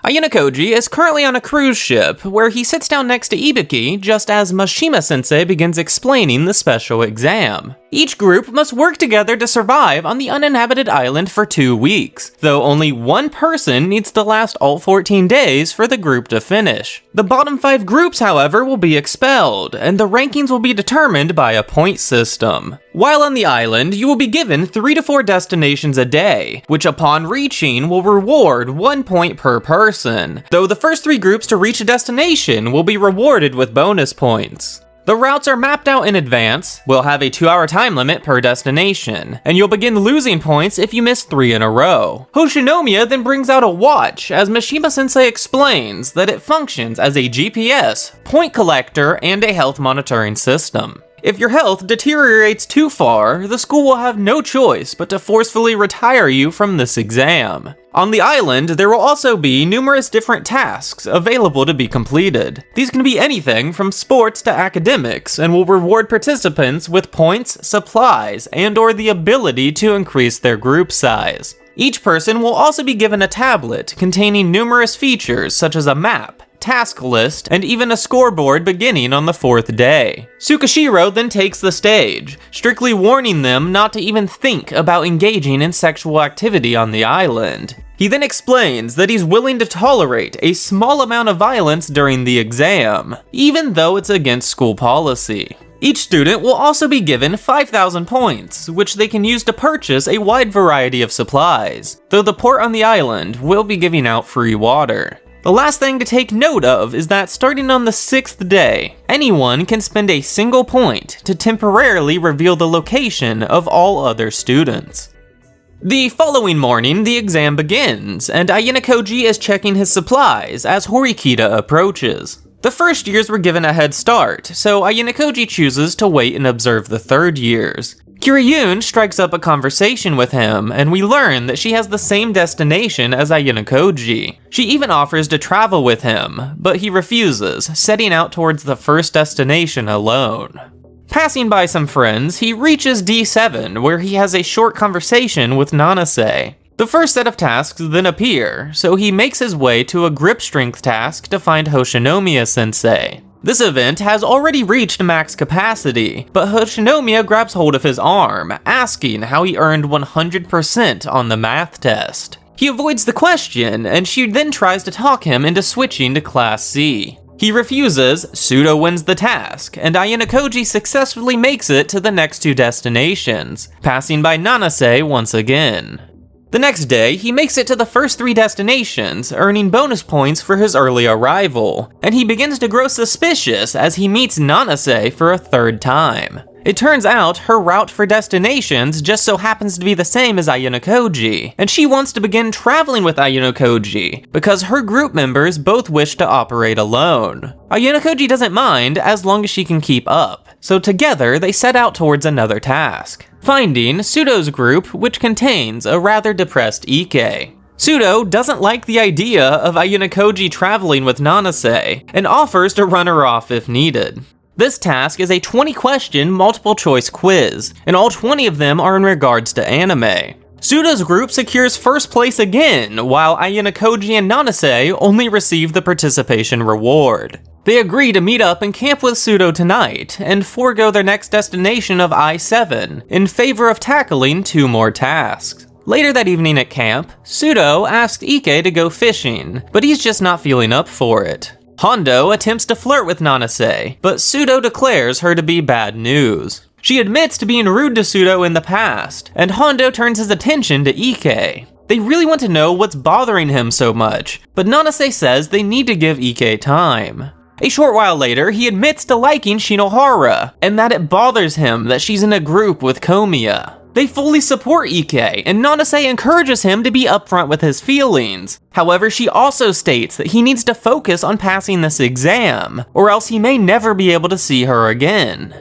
Ayanokoji is currently on a cruise ship, where he sits down next to Ibuki just as Mashima-sensei begins explaining the special exam. Each group must work together to survive on the uninhabited island for 2 weeks, though only one person needs to last all 14 days for the group to finish. The bottom 5 groups, however, will be expelled, and the rankings will be determined by a point system. While on the island, you will be given 3 to 4 destinations a day, which upon reaching will reward 1 point per person, though the first 3 groups to reach a destination will be rewarded with bonus points. The routes are mapped out in advance, will have a 2-hour time limit per destination, and you'll begin losing points if you miss 3 in a row. Hoshinomiya then brings out a watch, as Mashima-sensei explains that it functions as a GPS, point collector, and a health monitoring system. If your health deteriorates too far, the school will have no choice but to forcefully retire you from this exam. On the island, there will also be numerous different tasks available to be completed. These can be anything from sports to academics, and will reward participants with points, supplies, and/or the ability to increase their group size. Each person will also be given a tablet containing numerous features such as a map, task list, and even a scoreboard beginning on the 4th day. Tsukishiro then takes the stage, strictly warning them not to even think about engaging in sexual activity on the island. He then explains that he's willing to tolerate a small amount of violence during the exam, even though it's against school policy. Each student will also be given 5,000 points, which they can use to purchase a wide variety of supplies, though the port on the island will be giving out free water. The last thing to take note of is that starting on the 6th day, anyone can spend a single point to temporarily reveal the location of all other students. The following morning, the exam begins, and Ayanokoji is checking his supplies as Horikita approaches. The first years were given a head start, so Ayanokoji chooses to wait and observe the third years. Kiryun strikes up a conversation with him, and we learn that she has the same destination as Ayanokoji. She even offers to travel with him, but he refuses, setting out towards the first destination alone. Passing by some friends, he reaches D7, where he has a short conversation with Nanase. The first set of tasks then appear, so he makes his way to a grip strength task to find Hoshinomiya-sensei. This event has already reached max capacity, but Hoshinomiya grabs hold of his arm, asking how he earned 100% on the math test. He avoids the question, and she then tries to talk him into switching to Class C. He refuses, Pseudo wins the task, and Ayanokoji successfully makes it to the next 2 destinations, passing by Nanase once again. The next day, he makes it to the first 3 destinations, earning bonus points for his early arrival, and he begins to grow suspicious as he meets Nanase for a 3rd time. It turns out her route for destinations just so happens to be the same as Ayanokoji, and she wants to begin traveling with Ayanokoji because her group members both wish to operate alone. Ayanokoji doesn't mind as long as she can keep up, so together they set out towards another task, finding Pseudo's group, which contains a rather depressed Ike. Pseudo doesn't like the idea of Ayanokoji traveling with Nanase, and offers to run her off if needed. This task is a 20-question multiple-choice quiz, and all 20 of them are in regards to anime. Pseudo's group secures first place again, while Ayanokoji and Nanase only receive the participation reward. They agree to meet up and camp with Pseudo tonight, and forego their next destination of I-7, in favor of tackling 2 more tasks. Later that evening at camp, Pseudo asks Ike to go fishing, but he's just not feeling up for it. Hondo attempts to flirt with Nanase, but Pseudo declares her to be bad news. She admits to being rude to Pseudo in the past, and Hondo turns his attention to Ike. They really want to know what's bothering him so much, but Nanase says they need to give Ike time. A short while later, he admits to liking Shinohara, and that it bothers him that she's in a group with Komiya. They fully support Ike, and Nanase encourages him to be upfront with his feelings. However, she also states that he needs to focus on passing this exam, or else he may never be able to see her again.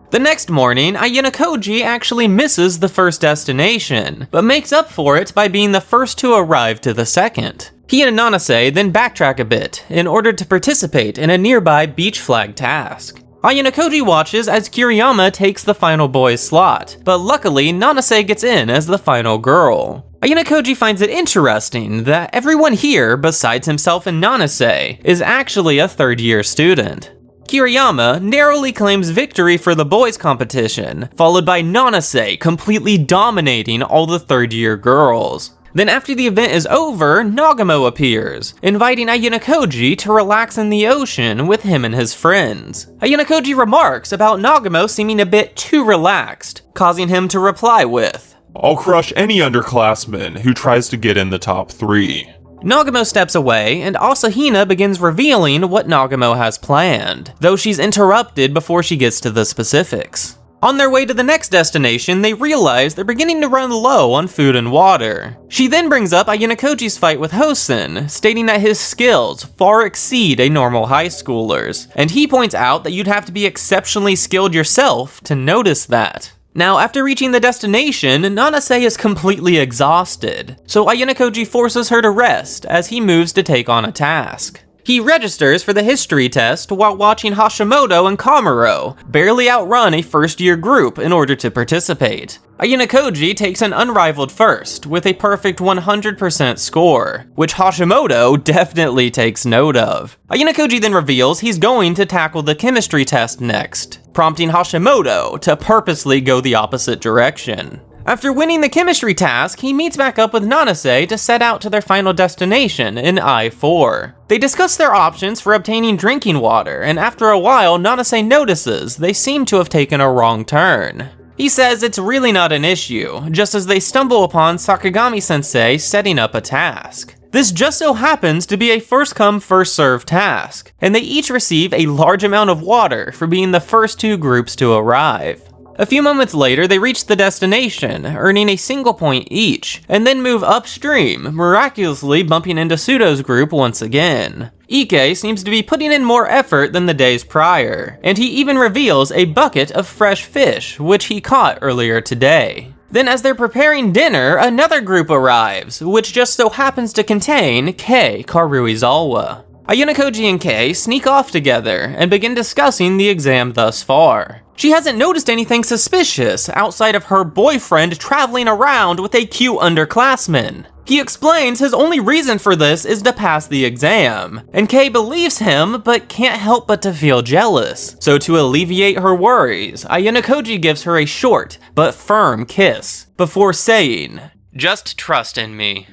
The next morning, Ayanokoji actually misses the first destination, but makes up for it by being the first to arrive to the second. He and Nanase then backtrack a bit in order to participate in a nearby beach flag task. Ayanokoji watches as Kiriyama takes the final boy's slot, but luckily Nanase gets in as the final girl. Ayanokoji finds it interesting that everyone here, besides himself and Nanase, is actually a third-year student. Kiriyama narrowly claims victory for the boys' competition, followed by Nanase completely dominating all the third-year girls. Then after the event is over, Nagamo appears, inviting Ayanokoji to relax in the ocean with him and his friends. Ayanokoji remarks about Nagamo seeming a bit too relaxed, causing him to reply with, "I'll crush any underclassman who tries to get in the top 3. Nagamo steps away, and Asahina begins revealing what Nagamo has planned, though she's interrupted before she gets to the specifics. On their way to the next destination, they realize they're beginning to run low on food and water. She then brings up Ayanokoji's fight with Hosen, stating that his skills far exceed a normal high schooler's, and he points out that you'd have to be exceptionally skilled yourself to notice that. Now, after reaching the destination, Nanase is completely exhausted, so Ayanokoji forces her to rest as he moves to take on a task. He registers for the history test while watching Hashimoto and Kamuro barely outrun a first-year group in order to participate. Ayanokoji takes an unrivaled first with a perfect 100% score, which Hashimoto definitely takes note of. Ayanokoji then reveals he's going to tackle the chemistry test next, prompting Hashimoto to purposely go the opposite direction. After winning the chemistry task, he meets back up with Nanase to set out to their final destination in I-4. They discuss their options for obtaining drinking water, and after a while, Nanase notices they seem to have taken a wrong turn. He says it's really not an issue, just as they stumble upon Sakagami-sensei setting up a task. This just so happens to be a first-come, first-served task, and they each receive a large amount of water for being the first 2 groups to arrive. A few moments later, they reach the destination, earning a single point each, and then move upstream, miraculously bumping into Sudo's group once again. Ike seems to be putting in more effort than the days prior, and he even reveals a bucket of fresh fish, which he caught earlier today. Then as they're preparing dinner, another group arrives, which just so happens to contain Kei Karuizawa. Ayanokoji and Kei sneak off together and begin discussing the exam thus far. She hasn't noticed anything suspicious outside of her boyfriend traveling around with a cute underclassman. He explains his only reason for this is to pass the exam, and Kei believes him but can't help but to feel jealous. So to alleviate her worries, Ayanokoji gives her a short but firm kiss before saying, "Just trust in me."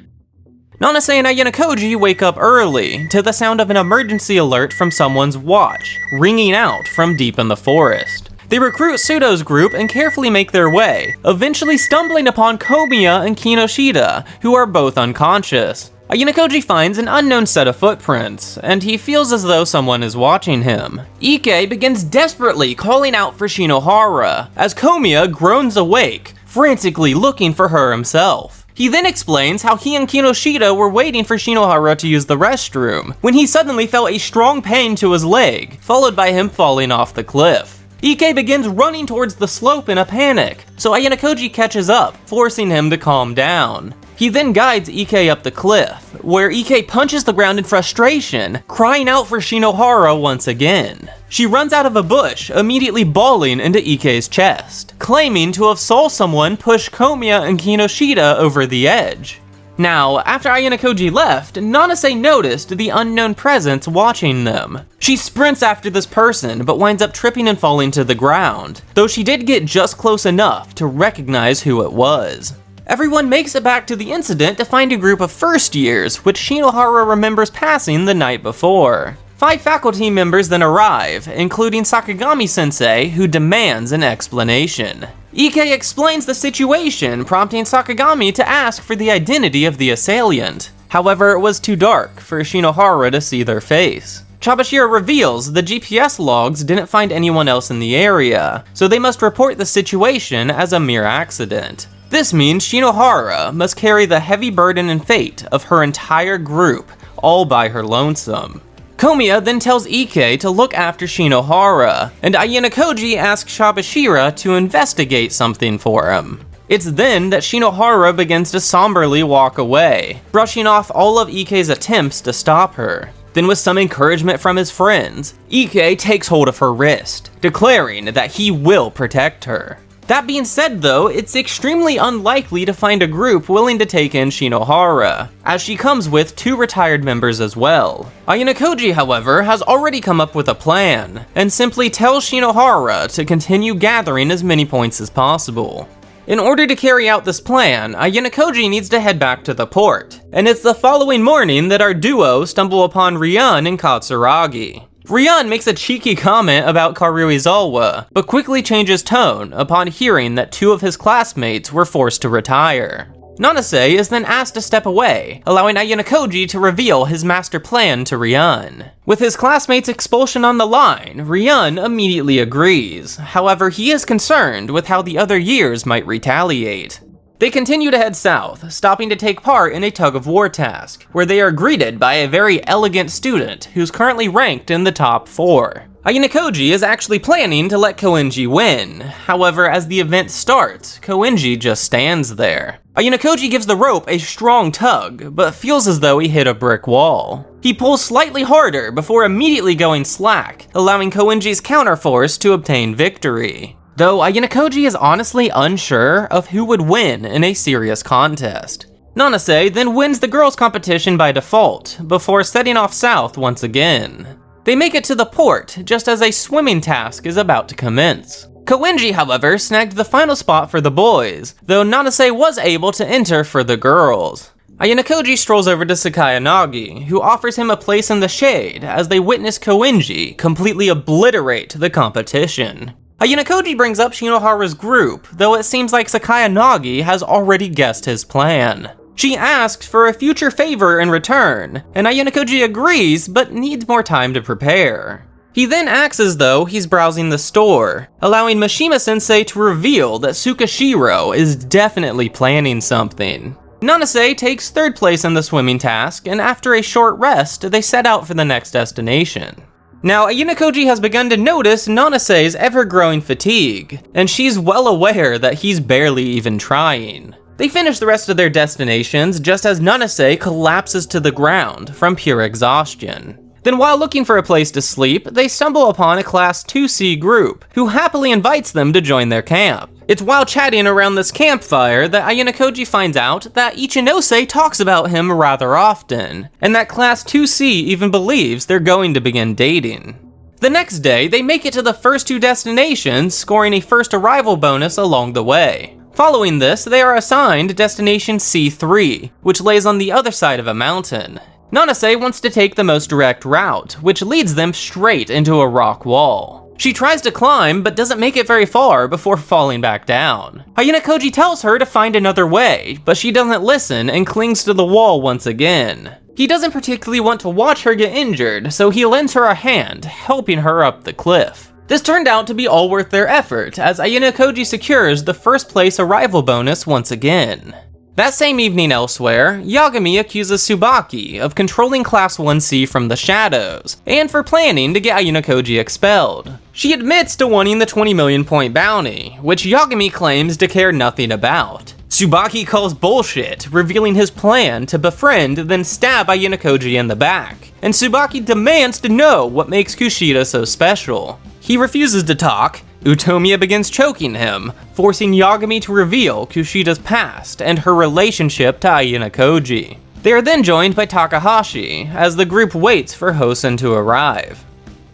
Nanase and Ayanokoji wake up early to the sound of an emergency alert from someone's watch, ringing out from deep in the forest. They recruit Sudo's group and carefully make their way, eventually stumbling upon Komiya and Kinoshita, who are both unconscious. Ayanokoji finds an unknown set of footprints, and he feels as though someone is watching him. Ike begins desperately calling out for Shinohara, as Komiya groans awake, frantically looking for her himself. He then explains how he and Kinoshita were waiting for Shinohara to use the restroom, when he suddenly felt a strong pain to his leg, followed by him falling off the cliff. Ike begins running towards the slope in a panic, so Ayanokoji catches up, forcing him to calm down. He then guides Ike up the cliff, where Ike punches the ground in frustration, crying out for Shinohara once again. She runs out of a bush, immediately bawling into Ike's chest, claiming to have saw someone push Komiya and Kinoshita over the edge. Now, after Ayanokoji left, Nanase noticed the unknown presence watching them. She sprints after this person, but winds up tripping and falling to the ground, though she did get just close enough to recognize who it was. Everyone makes it back to the incident to find a group of first years, which Shinohara remembers passing the night before. 5 faculty members then arrive, including Sakagami-sensei, who demands an explanation. Ike explains the situation, prompting Sakagami to ask for the identity of the assailant. However, it was too dark for Shinohara to see their face. Chabashira reveals the GPS logs didn't find anyone else in the area, so they must report the situation as a mere accident. This means Shinohara must carry the heavy burden and fate of her entire group, all by her lonesome. Komiya then tells Ike to look after Shinohara, and Ayanokoji asks Chabashira to investigate something for him. It's then that Shinohara begins to somberly walk away, brushing off all of Ike's attempts to stop her. Then with some encouragement from his friends, Ike takes hold of her wrist, declaring that he will protect her. That being said though, it's extremely unlikely to find a group willing to take in Shinohara, as she comes with 2 retired members as well. Ayanokoji, however, has already come up with a plan, and simply tells Shinohara to continue gathering as many points as possible. In order to carry out this plan, Ayanokoji needs to head back to the port, and it's the following morning that our duo stumble upon Ryun and Katsuragi. Ryun makes a cheeky comment about Karuizawa, but quickly changes tone upon hearing that 2 of his classmates were forced to retire. Nanase is then asked to step away, allowing Ayanokoji to reveal his master plan to Ryun. With his classmates' expulsion on the line, Ryun immediately agrees. However, he is concerned with how the other years might retaliate. They continue to head south, stopping to take part in a tug-of-war task, where they are greeted by a very elegant student who's currently ranked in the top 4. Ayanokoji is actually planning to let Koenji win. However, as the event starts, Koenji just stands there. Ayanokoji gives the rope a strong tug, but feels as though he hit a brick wall. He pulls slightly harder before immediately going slack, allowing Koenji's counterforce to obtain victory. Though Ayanokoji is honestly unsure of who would win in a serious contest. Nanase then wins the girls' competition by default, before setting off south once again. They make it to the port just as a swimming task is about to commence. Koenji, however, snagged the final spot for the boys, though Nanase was able to enter for the girls. Ayanokoji strolls over to Sakayanagi, who offers him a place in the shade as they witness Koenji completely obliterate the competition. Ayanokoji brings up Shinohara's group, though it seems like Sakayanagi has already guessed his plan. She asks for a future favor in return, and Ayanokoji agrees but needs more time to prepare. He then acts as though he's browsing the store, allowing Mishima-sensei to reveal that Tsukashiro is definitely planning something. Nanase takes 3rd place in the swimming task, and after a short rest, they set out for the next destination. Now, Ayanokoji has begun to notice Nanase's ever-growing fatigue, and she's well aware that he's barely even trying. They finish the rest of their destinations just as Nanase collapses to the ground from pure exhaustion. Then while looking for a place to sleep, they stumble upon a Class 2C group, who happily invites them to join their camp. It's while chatting around this campfire that Ayanokoji finds out that Ichinose talks about him rather often, and that Class 2C even believes they're going to begin dating. The next day, they make it to the first 2 destinations, scoring a first arrival bonus along the way. Following this, they are assigned Destination C3, which lays on the other side of a mountain. Nanase wants to take the most direct route, which leads them straight into a rock wall. She tries to climb, but doesn't make it very far before falling back down. Ayanokoji tells her to find another way, but she doesn't listen and clings to the wall once again. He doesn't particularly want to watch her get injured, so he lends her a hand, helping her up the cliff. This turned out to be all worth their effort, as Ayanokoji secures the 1st place arrival bonus once again. That same evening elsewhere, Yagami accuses Tsubaki of controlling Class 1C from the shadows, and for planning to get Ayanokoji expelled. She admits to wanting the 20 million point bounty, which Yagami claims to care nothing about. Tsubaki calls bullshit, revealing his plan to befriend then stab Ayanokoji in the back, and Tsubaki demands to know what makes Kushida so special. He refuses to talk. Utomiya begins choking him, forcing Yagami to reveal Kushida's past and her relationship to Ayanokoji. They are then joined by Takahashi, as the group waits for Hosen to arrive.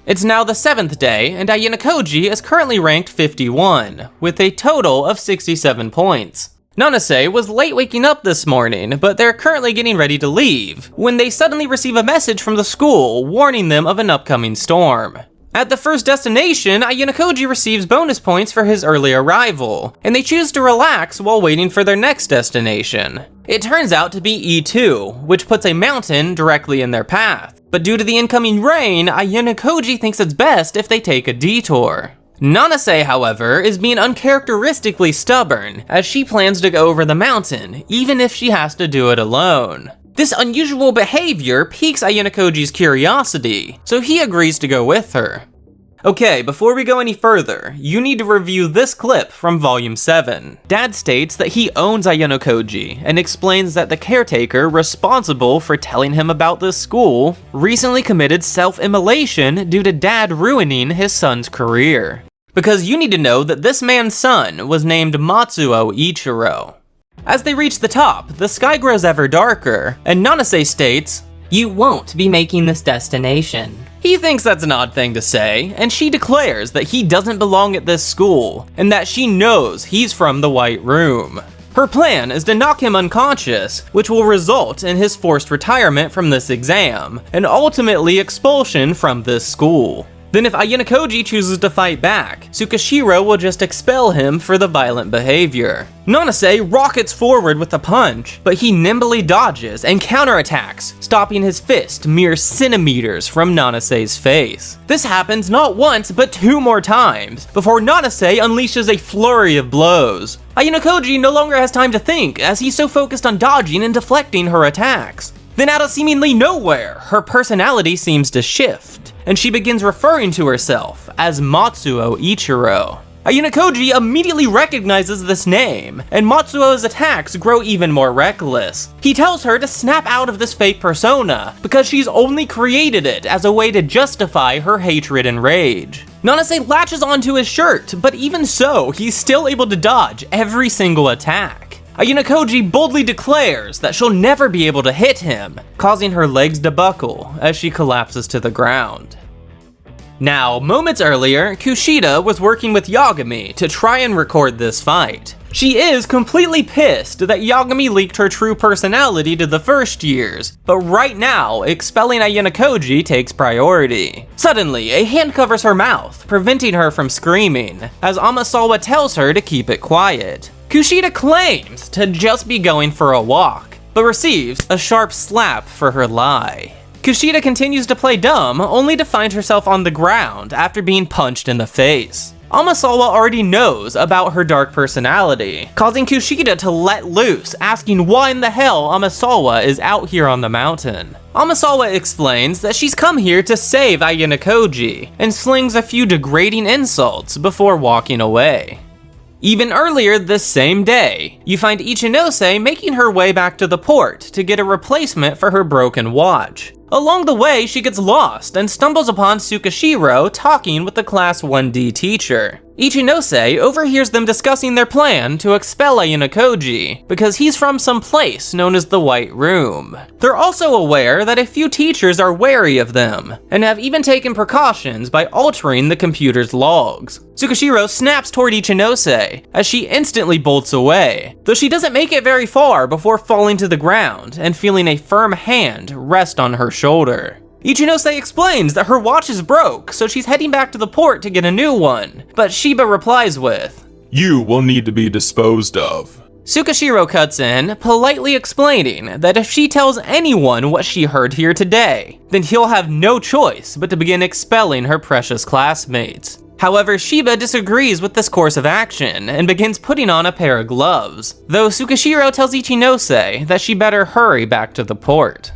It's now the 7th day, and Ayanokoji is currently ranked 51, with a total of 67 points. Nanase was late waking up this morning, but they're currently getting ready to leave, when they suddenly receive a message from the school warning them of an upcoming storm. At the first destination, Ayanokoji receives bonus points for his early arrival, and they choose to relax while waiting for their next destination. It turns out to be E2, which puts a mountain directly in their path, but due to the incoming rain, Ayanokoji thinks it's best if they take a detour. Nanase, however, is being uncharacteristically stubborn, as she plans to go over the mountain, even if she has to do it alone. This unusual behavior piques Ayanokoji's curiosity, so he agrees to go with her. Okay, before we go any further, you need to review this clip from Volume 7. Dad states that he owns Ayanokoji, and explains that the caretaker responsible for telling him about this school recently committed self-immolation due to Dad ruining his son's career. because you need to know that this man's son was named Matsuo Ichiro. As they reach the top, the sky grows ever darker, and Nanase states, "You won't be making this destination." He thinks that's an odd thing to say, and she declares that he doesn't belong at this school, and that she knows he's from the White Room. Her plan is to knock him unconscious, which will result in his forced retirement from this exam, and ultimately expulsion from this school. Then if Ayanokoji chooses to fight back, Tsukishiro will just expel him for the violent behavior. Nanase rockets forward with a punch, but he nimbly dodges and counterattacks, stopping his fist mere centimeters from Nanase's face. This happens not once, but 2 more times, before Nanase unleashes a flurry of blows. Ayanokoji no longer has time to think, as he's so focused on dodging and deflecting her attacks. Then out of seemingly nowhere, her personality seems to shift, and she begins referring to herself as Matsuo Ichiro. Ayanokoji immediately recognizes this name, and Matsuo's attacks grow even more reckless. He tells her to snap out of this fake persona, because she's only created it as a way to justify her hatred and rage. Nanase latches onto his shirt, but even so, he's still able to dodge every single attack. Ayanokoji boldly declares that she'll never be able to hit him, causing her legs to buckle as she collapses to the ground. Now, moments earlier, Kushida was working with Yagami to try and record this fight. She is completely pissed that Yagami leaked her true personality to the first years, but right now, expelling Ayanokoji takes priority. Suddenly, a hand covers her mouth, preventing her from screaming, as Amasawa tells her to keep it quiet. Kushida claims to just be going for a walk, but receives a sharp slap for her lie. Kushida continues to play dumb, only to find herself on the ground after being punched in the face. Amasawa already knows about her dark personality, causing Kushida to let loose, asking why in the hell Amasawa is out here on the mountain. Amasawa explains that she's come here to save Ayanokoji, and slings a few degrading insults before walking away. Even earlier this same day, you find Ichinose making her way back to the port to get a replacement for her broken watch. Along the way, she gets lost and stumbles upon Tsukishiro talking with the Class 1D teacher. Ichinose overhears them discussing their plan to expel Ayanokoji because he's from some place known as the White Room. They're also aware that a few teachers are wary of them and have even taken precautions by altering the computer's logs. Tsukishiro snaps toward Ichinose as she instantly bolts away, though she doesn't make it very far before falling to the ground and feeling a firm hand rest on her shoulder. Ichinose explains that her watch is broke, so she's heading back to the port to get a new one, but Shiba replies with, "You will need to be disposed of." Tsukishiro cuts in, politely explaining that if she tells anyone what she heard here today, then he'll have no choice but to begin expelling her precious classmates. However, Shiba disagrees with this course of action and begins putting on a pair of gloves, though Tsukishiro tells Ichinose that she better hurry back to the port.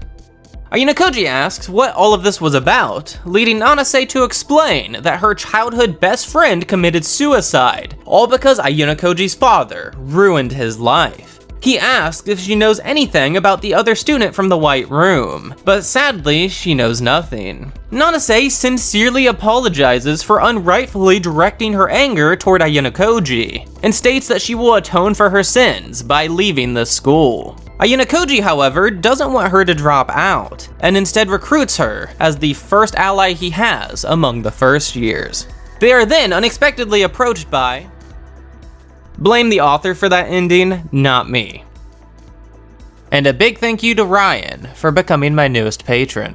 Ayanokoji asks what all of this was about, leading Nanase to explain that her childhood best friend committed suicide, all because Ayanokoji's father ruined his life. He asks if she knows anything about the other student from the White Room, but sadly, she knows nothing. Nanase sincerely apologizes for unrightfully directing her anger toward Ayanokoji, and states that she will atone for her sins by leaving the school. Ayanokoji, however, doesn't want her to drop out, and instead recruits her as the first ally he has among the first years. They are then unexpectedly approached by... Blame the author for that ending, not me. And a big thank you to Ryan for becoming my newest patron.